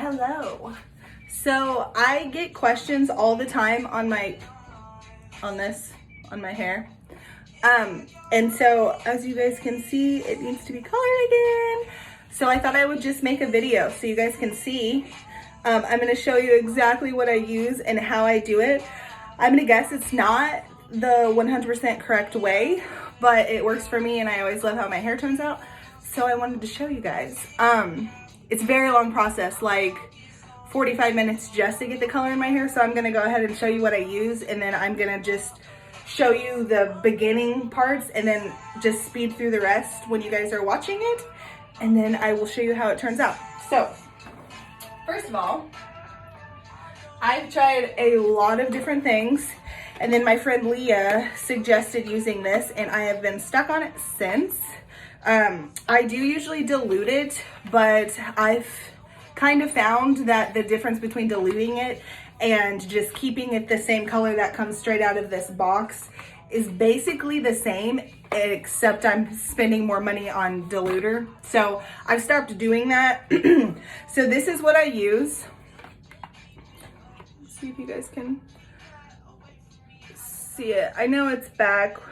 Hello. So I get questions all the time on my hair. And so as you guys can see, it needs to be colored again. So I thought I would just make a video so you guys can see. I'm gonna show you exactly what I use and how I do it. I'm gonna guess it's not the 100% correct way, but it works for me and I always love how my hair turns out. So I wanted to show you guys. It's a very long process, like 45 minutes just to get the color in my hair. So I'm gonna go ahead and show you what I use, and then I'm gonna just show you the beginning parts and then just speed through the rest when you guys are watching it. And then I will show you how it turns out. So first of all, I've tried a lot of different things, and then my friend Leah suggested using this and I have been stuck on it since. I do usually dilute it, but I've kind of found that the difference between diluting it and just keeping it the same color that comes straight out of this box is basically the same, except I'm spending more money on diluter. So I've stopped doing that. So this is what I use. Let's see if you guys can see it. I know it's backwards.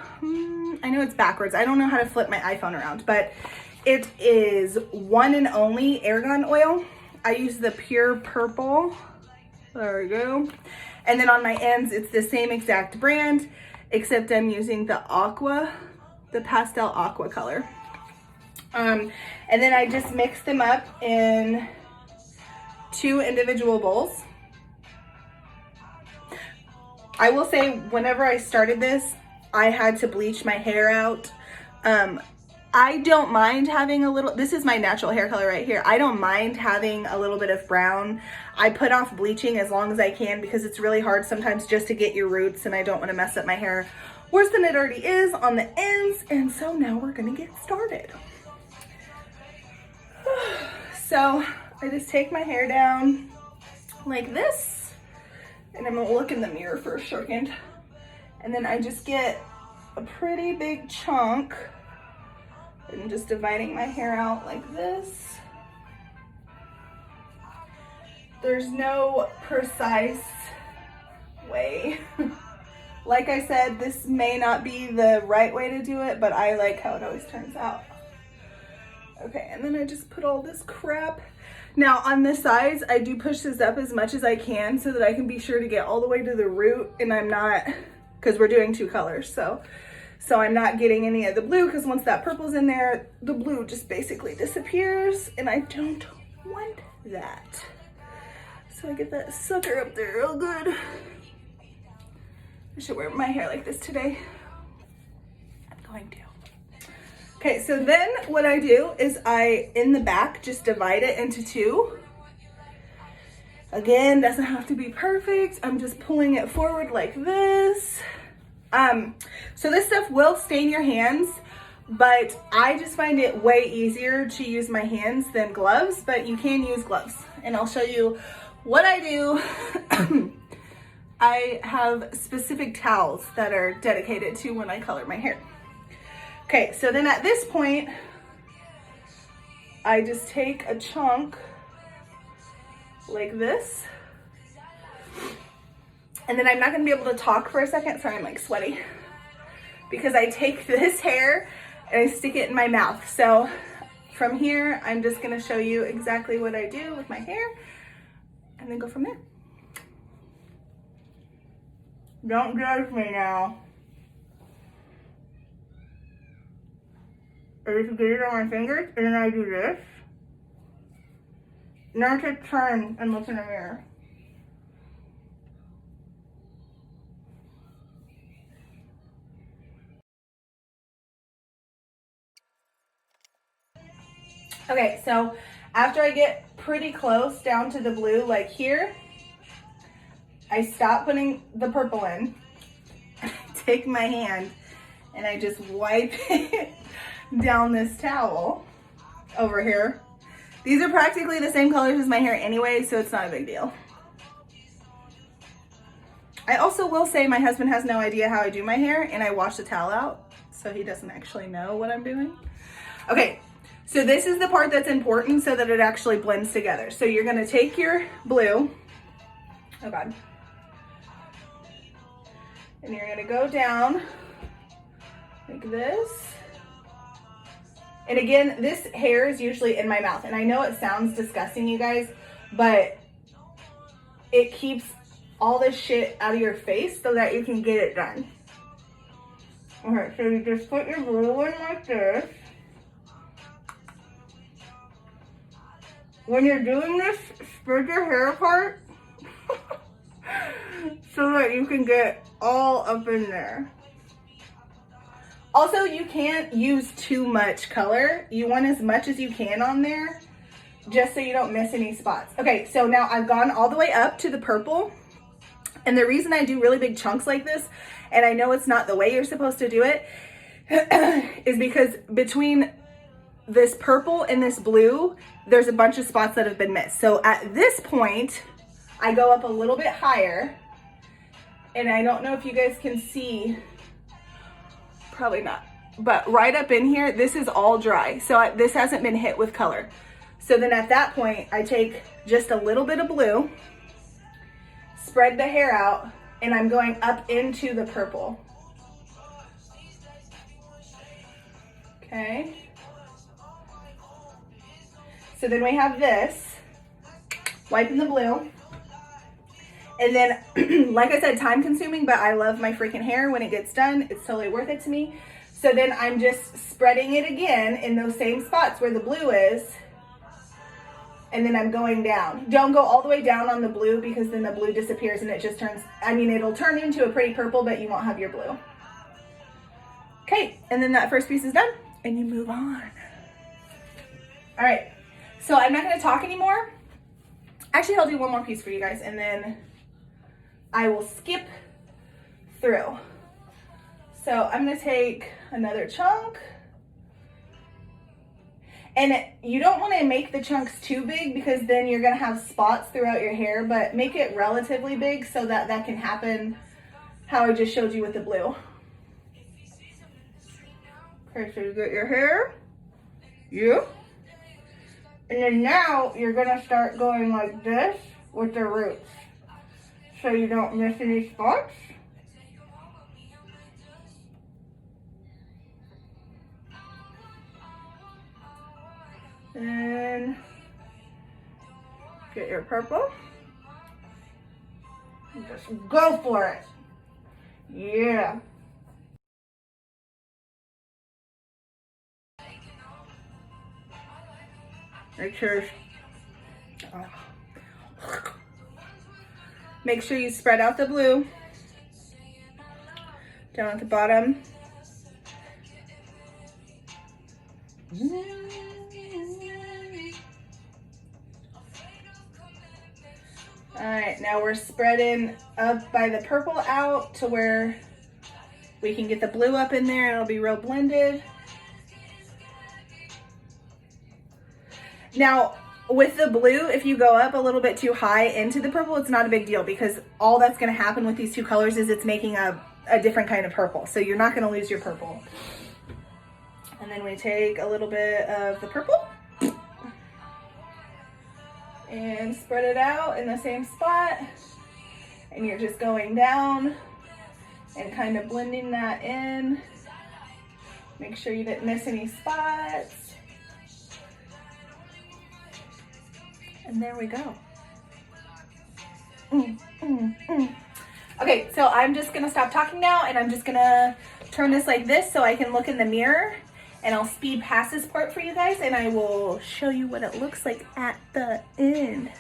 I don't know how to flip my iPhone around, but it is one and only Argan oil. I use the pure purple. There we go. And then on my ends, it's the same exact brand, except I'm using the pastel aqua color. And then I just mix them up in 2 individual bowls. I will say, whenever I started this, I had to bleach my hair out. I don't mind having a little, this is my natural hair color right here. I don't mind having a little bit of brown. I put off bleaching as long as I can because it's really hard sometimes just to get your roots, and I don't want to mess up my hair worse than it already is on the ends. And so now we're gonna get started. So I just take my hair down like this, and I'm gonna look in the mirror for a second. And then I just get a pretty big chunk and just dividing my hair out like this. There's no precise way. Like I said, this may not be the right way to do it, but I like how it always turns out. Okay, and then I just put all this crap. Now on the sides, I do push this up as much as I can so that I can be sure to get all the way to the root, and I'm not, because we're doing 2 colors, so I'm not getting any of the blue, because once that purple's in there, the blue just basically disappears, and I don't want that. So I get that sucker up there real good. I should wear my hair like this today. I'm going to. Okay, so then what I do is in the back, just divide it into 2. Again, doesn't have to be perfect. I'm just pulling it forward like this. So this stuff will stain your hands, but I just find it way easier to use my hands than gloves, but you can use gloves. And I'll show you what I do. I have specific towels that are dedicated to when I color my hair. Okay, so then at this point, I just take a chunk like this. And then I'm not gonna be able to talk for a second, sorry, I'm like sweaty, because I take this hair and I stick it in my mouth. So from here, I'm just gonna show you exactly what I do with my hair and then go from there. Don't judge me now. I just get it on my fingers, and then I do this. Now to turn and look in the mirror. Okay, so after I get pretty close down to the blue, like here, I stop putting the purple in. I take my hand and I just wipe it down this towel over here. These are practically the same colors as my hair anyway, so it's not a big deal. I also will say my husband has no idea how I do my hair, and I wash the towel out, so he doesn't actually know what I'm doing. Okay, So this is the part that's important so that it actually blends together. So you're gonna take your blue, oh God, and you're gonna go down like this. And again, this hair is usually in my mouth. And I know it sounds disgusting, you guys, but it keeps all this shit out of your face so that you can get it done. Okay, so you just put your blue in like this. When you're doing this, spread your hair apart so that you can get all up in there. Also, you can't use too much color. You want as much as you can on there, just so you don't miss any spots. Okay, so now I've gone all the way up to the purple. And the reason I do really big chunks like this, and I know it's not the way you're supposed to do it, is because between this purple and this blue, there's a bunch of spots that have been missed. So at this point, I go up a little bit higher, and I don't know if you guys can see, probably not, but right up in here, this is all dry. So this hasn't been hit with color. So then at that point, I take just a little bit of blue, spread the hair out, and I'm going up into the purple. Okay. So then we have this, wiping the blue. And then, like I said, time consuming, but I love my freaking hair when it gets done. It's totally worth it to me. So then I'm just spreading it again in those same spots where the blue is. And then I'm going down. Don't go all the way down on the blue because then the blue disappears and it just turns, I mean, it'll turn into a pretty purple, but you won't have your blue. Okay, and then that first piece is done and you move on. All right, so I'm not gonna talk anymore. Actually, I'll do one more piece for you guys and then I will skip through. So I'm gonna take another chunk. And you don't want to make the chunks too big because then you're going to have spots throughout your hair, but make it relatively big so that that can happen how I just showed you with the blue. Okay, so you get your hair. Yeah. And then now you're going to start going like this with the roots so you don't miss any spots. And get your purple. And just go for it. Yeah. Make sure you spread out the blue down at the bottom. All right, now we're spreading up by the purple out to where we can get the blue up in there and it'll be real blended. Now, with the blue, if you go up a little bit too high into the purple, it's not a big deal because all that's gonna happen with these two colors is it's making a different kind of purple. So you're not gonna lose your purple. And then we take a little bit of the purple and spread it out in the same spot. And you're just going down and kind of blending that in. Make sure you didn't miss any spots. And there we go. Okay, so I'm just gonna stop talking now and I'm just gonna turn this like this so I can look in the mirror, and I'll speed past this part for you guys and I will show you what it looks like at the end.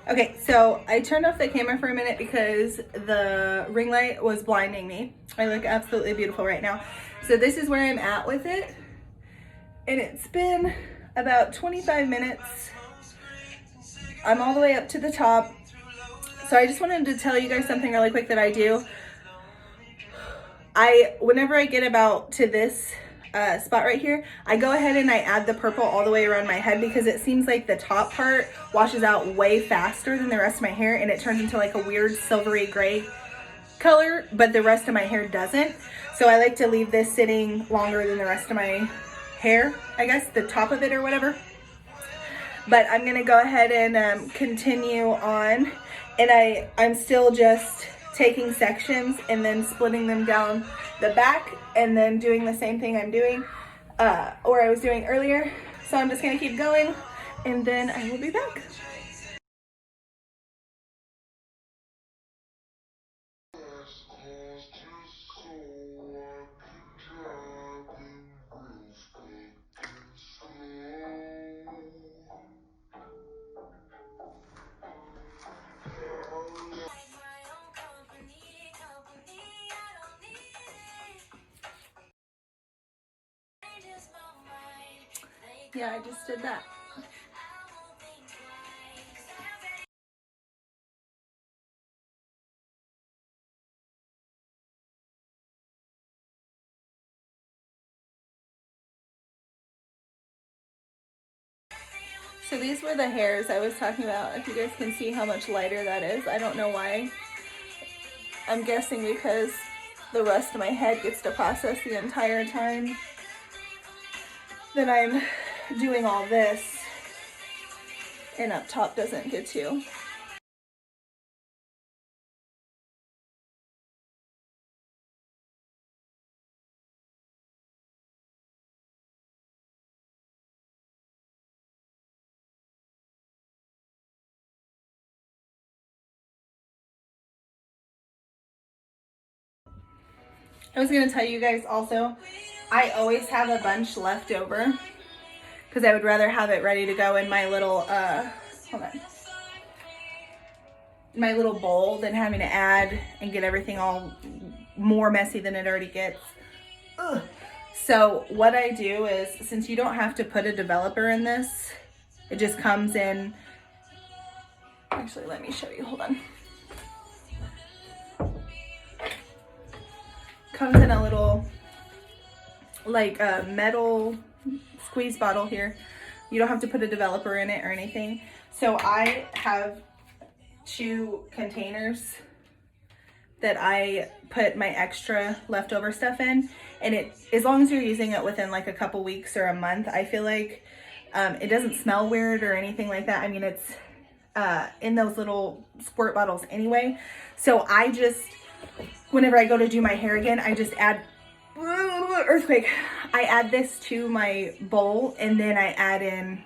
Okay, so I turned off the camera for a minute because the ring light was blinding me. I look absolutely beautiful right now. So this is where I'm at with it. And it's been about 25 minutes. I'm all the way up to the top. So I just wanted to tell you guys something really quick that I do. Whenever I get about to this spot right here, I go ahead and I add the purple all the way around my head because it seems like the top part washes out way faster than the rest of my hair and it turns into like a weird silvery gray color, but the rest of my hair doesn't. So I like to leave this sitting longer than the rest of my hair, I guess, the top of it or whatever. But I'm gonna go ahead and continue on, and I'm still just taking sections and then splitting them down the back and then doing the same thing I'm doing or I was doing earlier. So I'm just gonna keep going and then I will be back. Yeah, I just did that. So these were the hairs I was talking about. If you guys can see how much lighter that is. I don't know why. I'm guessing because the rest of my head gets to process the entire time that I'm doing all this, and up top doesn't get to. I was gonna tell you guys also, I always have a bunch left over because I would rather have it ready to go in my little, hold on, my little bowl than having to add and get everything all more messy than it already gets. Ugh. So what I do is, since you don't have to put a developer in this, it just comes in, actually let me show you, hold on. Comes in a little like a metal squeeze bottle here. You don't have to put a developer in it or anything. So I have 2 containers that I put my extra leftover stuff in, and it, as long as you're using it within like a couple weeks or a month, I feel like it doesn't smell weird or anything like that. I mean, it's in those little squirt bottles anyway. So I just, whenever I go to do my hair again, I just add, earthquake, I add this to my bowl and then I add in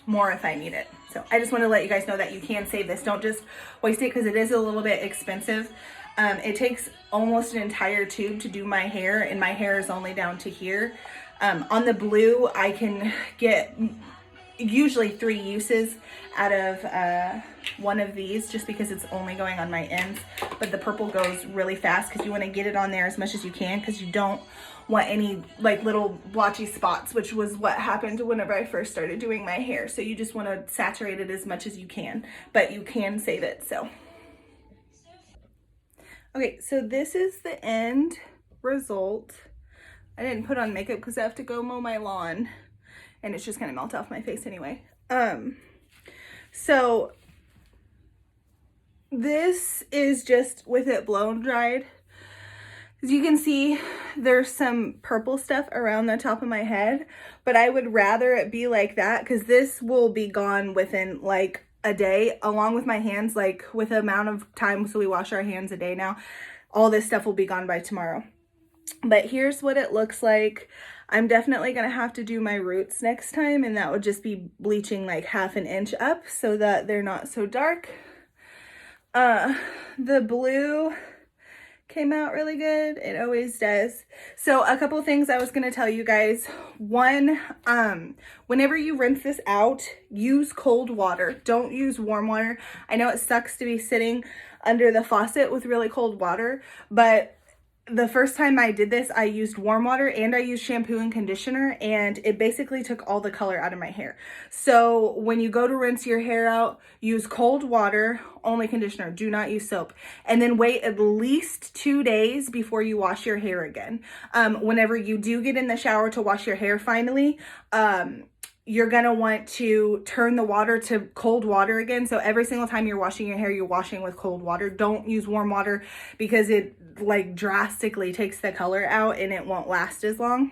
more if I need it. So I just want to let you guys know that you can save this. Don't just waste it because it is a little bit expensive. It takes almost an entire tube to do my hair, and my hair is only down to here. On the blue, I can get usually 3 uses out of one of these just because it's only going on my ends, but the purple goes really fast because you want to get it on there as much as you can because you don't want any like little blotchy spots, which was what happened whenever I first started doing my hair. So you just want to saturate it as much as you can, but you can save it. So okay, so this is the end result. I didn't put on makeup because I have to go mow my lawn and it's just gonna melt off my face anyway. So this is just with it blown dried. As you can see, there's some purple stuff around the top of my head, but I would rather it be like that because this will be gone within like a day, along with my hands, like with the amount of time, so we wash our hands a day now, all this stuff will be gone by tomorrow. But here's what it looks like. I'm definitely gonna have to do my roots next time, and that would just be bleaching like 1/2 inch up so that they're not so dark. The blue came out really good. It always does. So a couple things I was going to tell you guys. One, whenever you rinse this out, use cold water. Don't use warm water. I know it sucks to be sitting under the faucet with really cold water, but the first time I did this, I used warm water and I used shampoo and conditioner, and it basically took all the color out of my hair. So when you go to rinse your hair out, use cold water, only conditioner, do not use soap. And then wait at least 2 days before you wash your hair again. Whenever you do get in the shower to wash your hair finally, you're gonna want to turn the water to cold water again. So every single time you're washing your hair, you're washing with cold water. Don't use warm water because it like drastically takes the color out and it won't last as long.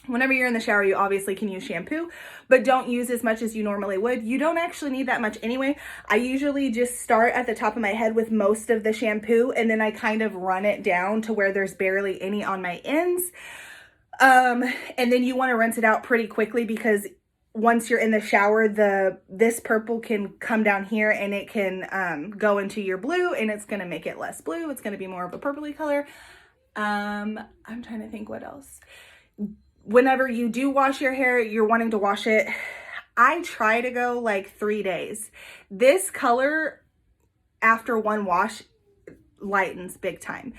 Whenever you're in the shower, you obviously can use shampoo, but don't use as much as you normally would. You don't actually need that much anyway. I usually just start at the top of my head with most of the shampoo, and then I kind of run it down to where there's barely any on my ends. And then you want to rinse it out pretty quickly, because once you're in the shower, this purple can come down here and it can go into your blue, and it's going to make it less blue. It's going to be more of a purpley color. I'm trying to think what else. Whenever you do wash your hair, you're wanting to wash it. I try to go like 3 days. This color after one wash lightens big time.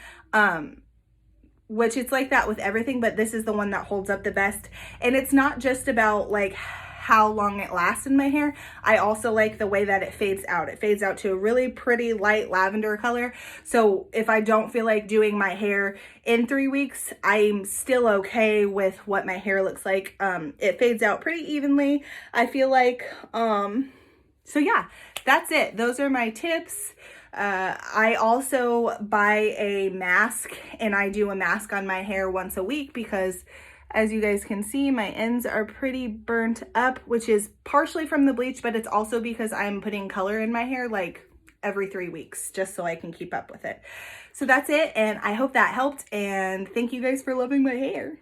Which it's like that with everything, but this is the one that holds up the best. And it's not just about like how long it lasts in my hair. I also like the way that it fades out. It fades out to a really pretty light lavender color. So if I don't feel like doing my hair in 3 weeks, I'm still okay with what my hair looks like. It fades out pretty evenly, I feel like. So yeah, that's it. Those are my tips. I also buy a mask, and I do a mask on my hair once a week because, as you guys can see, my ends are pretty burnt up, which is partially from the bleach, but it's also because I'm putting color in my hair like every 3 weeks just so I can keep up with it. So that's it, and I hope that helped, and thank you guys for loving my hair.